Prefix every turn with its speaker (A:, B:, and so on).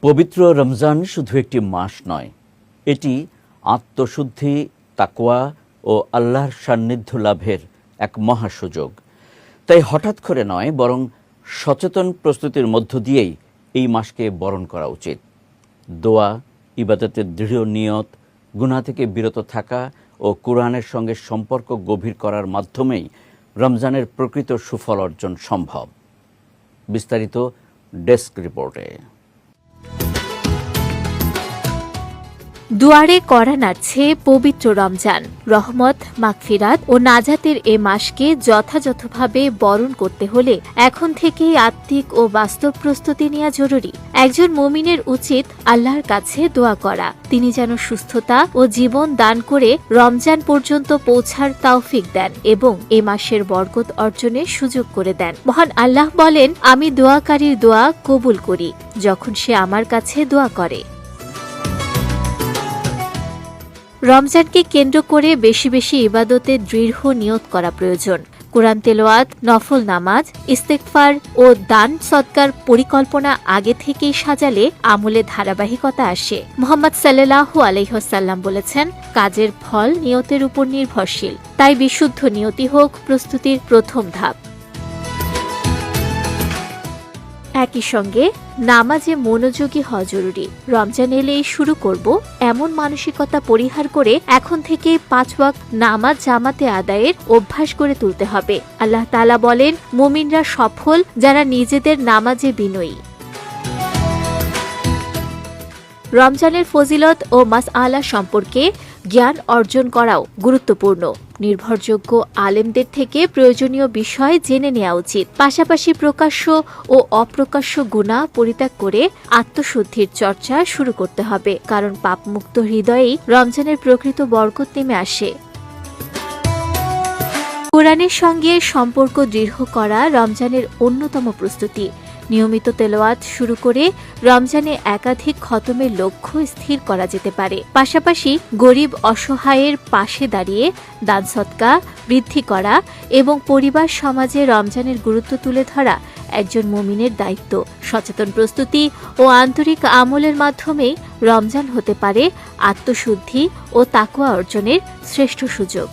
A: পবিত্র রমজান শুধু একটি মাস নয়, এটি আত্মশুদ্ধি, তাকওয়া ও আল্লাহর সান্নিধ্য লাভের এক মহা সুযোগ। তাই হঠাৎ করে নয়, বরং সচেতন প্রস্তুতির মধ্য দিয়েই এই মাসকে বরণ করা উচিত। দোয়া, ইবাদতের দৃঢ় নিয়ত, গুনাহ থেকে বিরত থাকা ও কোরআনের সঙ্গে সম্পর্ক গভীর করার মাধ্যমেই রমজানের প্রকৃত সুফল অর্জন সম্ভব। বিস্তারিত ডেস্ক রিপোর্টে।
B: দুয়ারে কড়া নাড়ছে পবিত্র রমজান। রহমত, মাগফিরাত ও নাজাতের এ মাসকে যথাযথভাবে বরণ করতে হলে এখন থেকেই আত্মিক ও বাস্তব প্রস্তুতি নেওয়া জরুরি। একজন মুমিনের উচিত আল্লাহর কাছে দোয়া করা, তিনি যেন সুস্থতা ও জীবন দান করে রমজান পর্যন্ত পৌঁছার তৌফিক দেন এবং এ মাসের বরকত অর্জনের সুযোগ করে দেন। মহান আল্লাহ বলেন, আমি দোয়াকারীর দোয়া কবুল করি যখন সে আমার কাছে দোয়া করে। রমজানকে কেন্দ্র করে বেশি বেশি ইবাদতে দৃঢ় নিয়ত করা প্রয়োজন। কোরআন তেলাওয়াত, নফল নামাজ, ইস্তেগফার ও দান সদকার পরিকল্পনা আগে থেকেই সাজালে আমলে ধারাবাহিকতা আসে। মুহাম্মদ সাল্লাল্লাহু আলাইহি ওয়াসাল্লাম বলেছেন, কাজের ফল নিয়তের উপর নির্ভরশীল। তাই বিশুদ্ধ নিয়তি হোক প্রস্তুতির প্রথম ধাপ। একই সঙ্গে নামাজে মনোযোগী হওয়া জরুরি। রমজান এলেই শুরু করব এমন মানসিকতা পরিহার করে এখন থেকে 5 ওয়াক্ত নামাজ জামাতে আদায়ের অভ্যাস করে তুলতে হবে। আল্লাহ তাআলা বলেন, মুমিনরা সফল যারা নিজেদের নামাজে বিনয়ী। রমজানের ফজিলত ও মাসআলা সম্পর্কে জ্ঞান অর্জন করাও গুরুত্বপূর্ণ। নির্ভরযোগ্য আলেমদের থেকে প্রয়োজনীয় বিষয় জেনে নেওয়া উচিত। পাশাপাশি প্রকাশ্য ও অপ্রকাশ্য গুনাহ পরিত্যাগ করে আত্মশুদ্ধির চর্চা শুরু করতে হবে, কারণ পাপমুক্ত হৃদয়েই রমজানের প্রকৃত বরকত নেমে আসে। কোরআনের সঙ্গে সম্পর্ক দৃঢ় করা রমজানের অন্যতম প্রস্তুতি। নিয়মিত তেলাওয়াত শুরু করে রমজানে একাধিক খতমের লক্ষ্য স্থির করা যেতে পারে। পাশাপাশি গরিব অসহায়ের পাশে দাঁড়িয়ে দান সদকা বৃদ্ধি করা এবং পরিবার সমাজে রমজানের গুরুত্ব তুলে ধরা একজন মুমিনের দায়িত্ব। সচেতন প্রস্তুতি ও আন্তরিক আমলের মাধ্যমেই রমজান হতে পারে আত্মশুদ্ধি ও তাকওয়া অর্জনের শ্রেষ্ঠ সুযোগ।